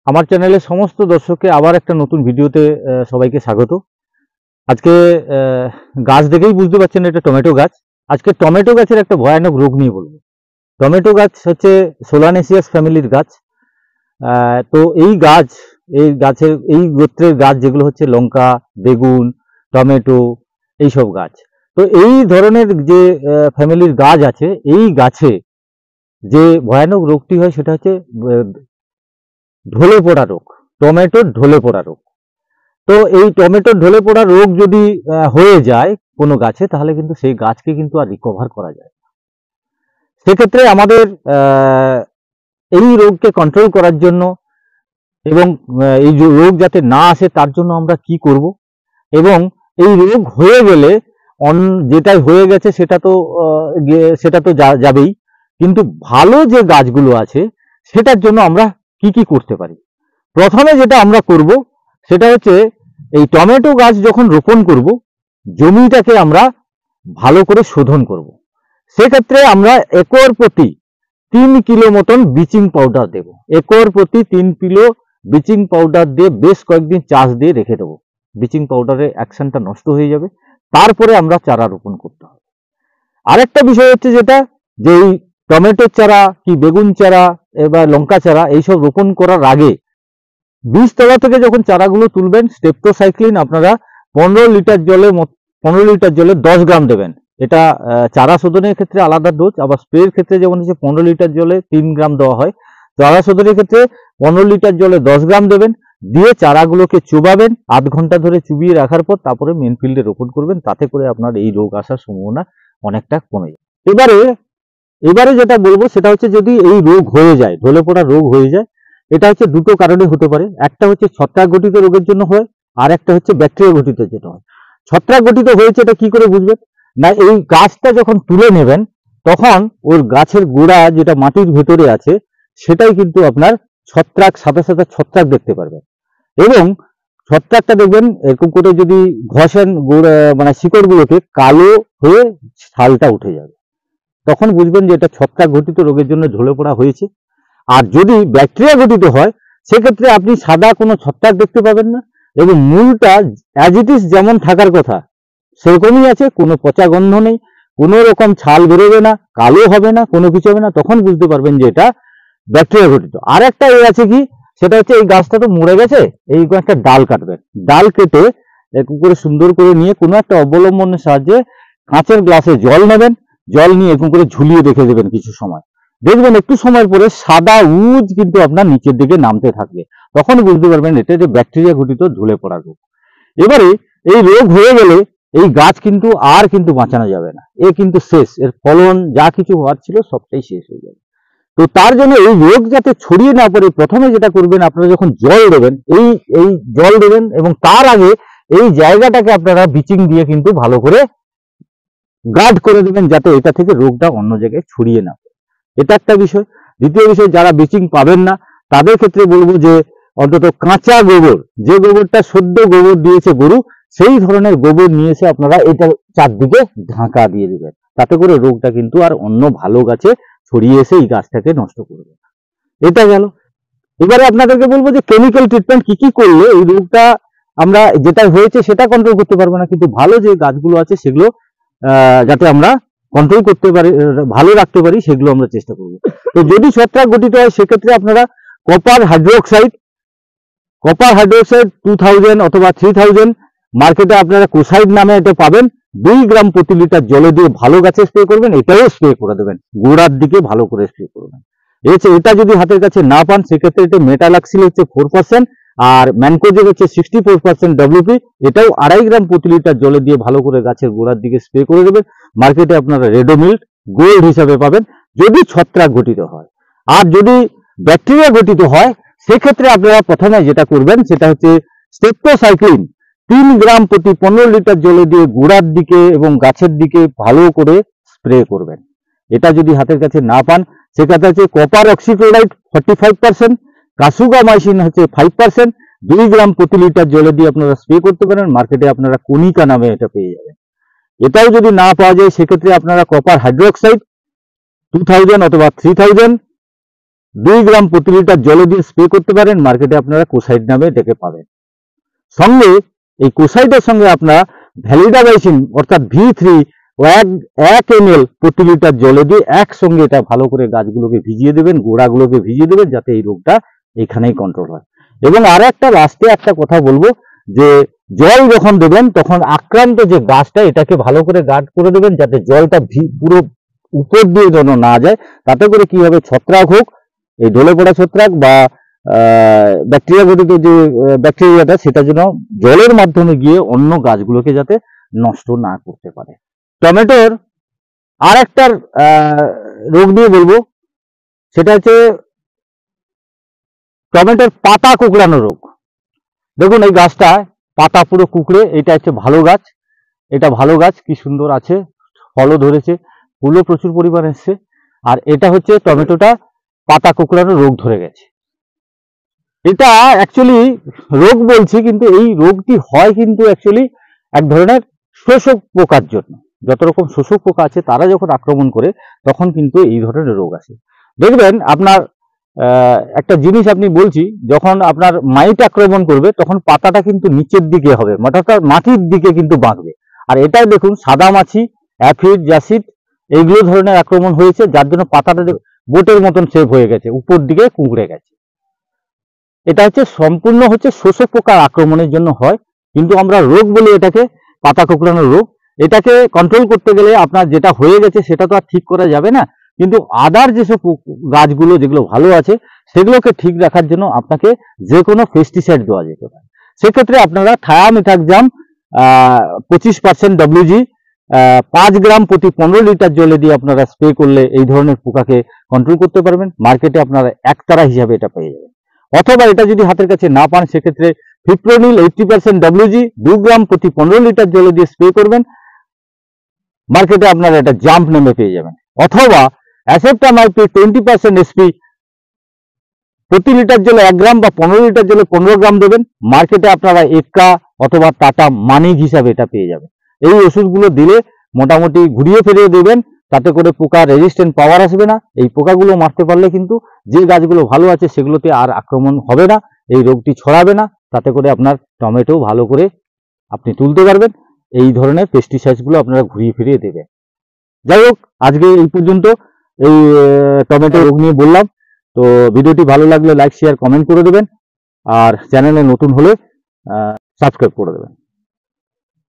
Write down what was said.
আমার চ্যানেলে সমস্ত দর্শককে আবার একটা নতুন ভিডিওতে সবাইকে স্বাগত। আজকে গাছ দেখেই বুঝতে পারছেন এটা টমেটো গাছ। আজকে টমেটো গাছের একটা ভয়ানক রোগ নিয়ে বলবো। টমেটো গাছ হচ্ছে সোলানেসিয়াস ফ্যামিলির গাছ। তো এই গাছের এই গোত্রের গাছ যেগুলো হচ্ছে লঙ্কা, বেগুন, টমেটো, এইসব গাছ। তো এই ধরনের যে ফ্যামিলির গাছ আছে, এই গাছে যে ভয়ানক রোগটি হয় সেটা হচ্ছে ঢলে পড়া রোগ, টমেটোর ঢলে পড়া রোগ। তো এই টমেটোর ঢলে পড়া রোগ যদি হয়ে যায় কোনো গাছে, তাহলে কিন্তু সেই গাছকে কিন্তু আর রিকভার করা যায় না। সেক্ষেত্রে আমাদের এই রোগকে কন্ট্রোল করার জন্য এবং এই রোগ যাতে না আসে তার জন্য আমরা কি করব, এবং এই রোগ হয়ে গেলে যেটা হয়ে গেছে সেটা তো যাবেই, কিন্তু ভালো যে গাছগুলো আছে সেটার জন্য আমরা কি কি করতে পারি। প্রথমে যেটা আমরা করব সেটা হচ্ছে এই টমেটো গাছ যখন রোপণ করব, জমিটাকে আমরা ভালো করে শোধন করব। সেক্ষেত্রে আমরা একর প্রতি 3 কিলো মতন ব্লিচিং পাউডার দেব। একর প্রতি 3 কিলো ব্লিচিং পাউডার দিয়ে বেশ কয়েকদিন চাষ দিয়ে রেখে দেবো। ব্লিচিং পাউডারের অ্যাকশনটা নষ্ট হয়ে যাবে, তারপরে আমরা চারা রোপণ করতে হবে। আরেকটা বিষয় হচ্ছে যেটা, যে এই টমেটোর চারা কি বেগুন চারা বা লঙ্কা চারা এইসব রোপণ করার আগে বীজতলা থেকে যখন চারাগুলো তুলবেন, স্টেপটোসাইক্লিন আপনারা 15 লিটার জলে 10 গ্রাম দেবেন। এটা চারা শোধনের ক্ষেত্রে আলাদা ডোজ, আবার স্প্রের ক্ষেত্রে যেমন হচ্ছে 15 লিটার জলে 3 গ্রাম দেওয়া হয়। চারা শোধনের ক্ষেত্রে 15 লিটার জলে 10 গ্রাম দেবেন, দিয়ে চারাগুলোকে চুবাবেন। 8 ঘন্টা ধরে চুবিয়ে রাখার পর তারপরে মেন ফিল্ডে রোপণ করবেন। তাতে করে আপনার এই রোগ আসার সম্ভাবনা অনেকটা কমে যায়। এবারে যেটা বলবো সেটা হচ্ছে, যদি এই রোগ হয়ে যায়, ঢলে পড়া রোগ হয়ে যায়, এটা হচ্ছে দুটো কারণে হতে পারে। একটা হচ্ছে ছত্রাক ঘটিত রোগের জন্য হয়, আর একটা হচ্ছে ব্যাকটেরিয়া ঘটিত যেটা হয়। ছত্রাক ঘটিত হয়েছে এটা কি করে বুঝবেন না, এই গাছটা যখন তুলে নেবেন তখন ওর গাছের গোড়া যেটা মাটির ভেতরে আছে সেটাই কিন্তু আপনার সাথে সাথে ছত্রাক দেখতে পারবেন। এবং ছত্রাকটা দেখবেন এরকম করে যদি ঘষেন মানে শিকড়গুলোকে, কালো হয়ে ছালটা উঠে যাবে। তখন বুঝবেন যে এটা ছত্রাক ঘটিত রোগের জন্য ঝরে পড়া হয়েছে। আর যদি ব্যাকটেরিয়া ঘটিত হয়, সেক্ষেত্রে আপনি সাদা কোনো ছত্রাক দেখতে পাবেন না, এবং মূলটা অ্যাজ ইট ইজ যেমন থাকার কথা সেরকমই আছে, কোনো পচা গন্ধ নেই, কোনো রকম ছাল বেরোবে না, কালো হবে না, কোনো কিছু হবে না। তখন বুঝতে পারবেন যে এটা ব্যাকটেরিয়া ঘটিত। আর একটা আছে কি, সেটা হচ্ছে এই গাছটা তো মরে গেছে, এই একটা ডাল কাটবেন। ডাল কেটে একটু করে সুন্দর করে নিয়ে কোনো একটা অবলম্বনের সাহায্যে কাঁচের গ্লাসে জল নেবেন, জল নিয়ে এরকম করে ঝুলিয়ে রেখে দেবেন কিছু সময়। দেখবেন একটু সময়ের পরে সাদা উজ কিন্তু আপনার নিচের দিকে নামতে থাকবে। তখন বুঝতে পারবেন এটা যে ব্যাকটেরিয়া ঘটিত ঝুলে পড়া রোগ। এবারে এই রোগ হয়ে গেলে এই গাছ কিন্তু আর কিন্তু বাঁচানো যাবে না, এ কিন্তু শেষ, এর ফলন যা কিছু হওয়ার ছিল সবটাই শেষ হয়ে যাবে। তো তার জন্য এই রোগ যাতে ছড়িয়ে না পড়ে, প্রথমে যেটা করবেন, আপনারা যখন জল দেবেন, এই জল দেবেন, এবং তার আগে এই জায়গাটাকে আপনারা ব্লিচিং দিয়ে কিন্তু ভালো করে গার্ড করে দেবেন, যাতে এটা থেকে রোগটা অন্য জায়গায় ছড়িয়ে না পড়ে। এটা একটা বিষয়। দ্বিতীয় বিষয়, যারা ব্লিচিং পাবেন না তাদের ক্ষেত্রে বলবো যে অন্তত কাঁচা গোবর, যে গোবরটা সদ্য গোবর দিয়েছে গরু, সেই ধরনের গোবর নিয়ে এসে আপনারা এটা চারদিকে ঢাকা দিয়ে দেবেন। তাতে করে রোগটা কিন্তু আর অন্য ভালো গাছে ছড়িয়ে এসে এই গাছটাকে নষ্ট করবে না। এটা গেল। এবারে আপনাদেরকে বলবো যে কেমিক্যাল ট্রিটমেন্ট কি কি করলে এই রোগটা আমরা যেটা হয়েছে সেটা কন্ট্রোল করতে পারবো না, কিন্তু ভালো যে গাছগুলো আছে সেগুলো যাতে আমরা কন্ট্রোল করতে পারি, ভালো রাখতে পারি, সেগুলো আমরা চেষ্টা করব। তো যদি ছত্রাক ঘটিত হয়, সেক্ষেত্রে আপনারা কপার হাইড্রোক্সাইড 2000 অথবা 3000 মার্কেটে আপনারা কোসাইড নামে এটা পাবেন। 2 গ্রাম প্রতি লিটার জলে দিয়ে ভালো গাছে স্প্রে করবেন, এটাও স্প্রে করে দেবেন, গোড়ার দিকে ভালো করে স্প্রে করবেন। এটা যদি হাতের কাছে না পান, সেক্ষেত্রে এটা মেটালাক্সিল হচ্ছে 4%, আর ম্যানকোজেব হচ্ছে 64% WP, এটাও 2.5 গ্রাম প্রতি লিটার জলে দিয়ে ভালো করে গাছের গোড়ার দিকে স্প্রে করে দেবেন। মার্কেটে আপনারা রেডোমিল্ট গোল্ড হিসাবে পাবেন যদি ছত্রাক ঘটিত হয়। আর যদি ব্যাকটেরিয়া ঘটিত হয়, সেক্ষেত্রে আপনারা প্রথমে যেটা করবেন সেটা হচ্ছে স্টেপটোসাইক্লিন 3 গ্রাম প্রতি 15 লিটার জলে দিয়ে গোড়ার দিকে এবং গাছের দিকে ভালো করে স্প্রে করবেন। এটা যদি হাতের কাছে না পান, সেক্ষেত্রে হচ্ছে কপার অক্সিক্লোরাইড 45%, কাসুগামাইসিন হচ্ছে 5%, 2 গ্রাম প্রতি লিটার জলে দিয়ে আপনারা স্প্রে করতে পারেন। মার্কেটে আপনারা কনিকা নামে এটা পেয়ে যাবেন। এটাও যদি না পাওয়া যায়, সেক্ষেত্রে আপনারা কপার হাইড্রোক্সাইড 2000 অথবা 3000 2 গ্রাম প্রতি লিটার জলে দিয়ে স্প্রে করতে পারেন। মার্কেটে আপনারা কোসাইড নামে ডেকে পাবেন। সঙ্গে এই কোসাইডের সঙ্গে আপনারা ভ্যালিডামাইসিন অর্থাৎ V3 1 ml প্রতি লিটার জলে দিয়ে একসঙ্গে এটা ভালো করে গাছগুলোকে ভিজিয়ে দেবেন, গোড়াগুলোকে ভিজিয়ে দেবেন, যাতে এই রোগটা এখানেই কন্ট্রোল হয়। এবং আর একটা লাস্টে একটা কথা বলবো যে জল যখন দেবেন তখন আক্রান্ত যে গাছটা এটাকে ভালো করে গার্ড করে দেবেন, যাতে জলটা পুরো উপর দিয়ে যেন না যায়। তাতে করে কি হবে, ছত্রাক হোক, এই ঢলে পড়া ছত্রাক বা ব্যাকটেরিয়া ঘটিত যে ব্যাকটেরিয়াটা, সেটা যেন জলের মাধ্যমে গিয়ে অন্য গাছগুলোকে যাতে নষ্ট না করতে পারে। টমেটোর আর একটা রোগ নিয়ে বলবো, সেটা হচ্ছে টমেটোর পাতা কুকড়ানো রোগ। দেখুন এই গাছটা পাতা পুরো কুকড়ে, এটা হচ্ছে ভালো গাছ, এটা ভালো গাছ, কি সুন্দর আছে, ফলও ধরেছে, ফুলও প্রচুর পরিমাণে এসছে। আর এটা হচ্ছে টমেটোটা পাতা কুকড়ানো রোগ ধরে গেছে। এটা অ্যাকচুয়ালি রোগ বলছি, কিন্তু এই রোগটি হয় কিন্তু অ্যাকচুয়ালি এক ধরনের শোষক পোকার জন্য। যত রকম শোষক পোকা আছে তারা যখন আক্রমণ করে তখন কিন্তু এই ধরনের রোগ আসে। দেখবেন আপনার একটা জিনিস আপনি বলছি, যখন আপনার মাইট আক্রমণ করবে তখন পাতাটা কিন্তু নিচের দিকে হবে, অর্থাৎ মাটির দিকে কিন্তু বাঁকবে। আর এটাই দেখুন সাদা মাছি, অ্যাফিড, জাসিড এইগুলো ধরনের আক্রমণ হয়েছে, যার জন্য পাতাটা বোটের মতন শেপ হয়ে গেছে, উপর দিকে কুঁকড়ে গেছে। এটা হচ্ছে সম্পূর্ণ হচ্ছে শোষক পোকার আক্রমণের জন্য হয়, কিন্তু আমরা রোগ বলি এটাকে, পাতা কুঁকড়ানো রোগ। এটাকে কন্ট্রোল করতে গেলে আপনার যেটা হয়ে গেছে সেটা তো আর ঠিক করা যাবে না, কিন্তু আদার যেসব গাছগুলো যেগুলো ভালো আছে সেগুলোকে ঠিক রাখার জন্য আপনাকে যে কোনো পেস্টিসাইড দেওয়া যেতে পারে। সেক্ষেত্রে আপনারা থায়ামিথাক্সাম 25% WG 5 গ্রাম প্রতি 15 লিটার জলে দিয়ে আপনারা স্প্রে করলে এই ধরনের পোকাকে কন্ট্রোল করতে পারবেন। মার্কেটে আপনারা একতারা হিসাবে এটা পেয়ে যাবেন। অথবা এটা যদি হাতের কাছে না পান, সেক্ষেত্রে ফিপ্রোনিল 80% WG 2 গ্রাম প্রতি 15 লিটার জলে দিয়ে স্প্রে করবেন। মার্কেটে আপনারা এটা জাম্প নেমে পেয়ে যাবেন। অথবা অ্যাসেপ্টামাইপ্রিড 20% SP প্রতি লিটার জলে 1 গ্রাম বা 15 লিটার জলে 15 গ্রাম দেবেন। মার্কেটে আপনারা এক্কা অথবা টাটা মানিক হিসাবে এটা পেয়ে যাবেন। এই ওষুধগুলো দিলে মোটামুটি ঘুরিয়ে ফিরিয়ে দেবেন, তাতে করে পোকা রেজিস্ট্যান্ট পাওয়ার আসবে না। এই পোকাগুলো মারতে পারলে কিন্তু যে গাছগুলো ভালো আছে সেগুলোতে আর আক্রমণ হবে না, এই রোগটি ছড়াবে না, তাতে করে আপনার টমেটো ভালো করে আপনি তুলতে পারবেন। এই ধরনের পেস্টিসাইডগুলো আপনারা ঘুরিয়ে ফিরিয়ে দেবেন। যাই হোক, আজকে এই পর্যন্ত এই টমেটো রোগ নিয়ে বললাম। তো ভিডিওটি ভালো লাগলে লাইক, শেয়ার, কমেন্ট করে দেবেন। আর চ্যানেলে নতুন হলে সাবস্ক্রাইব করে দেবেন।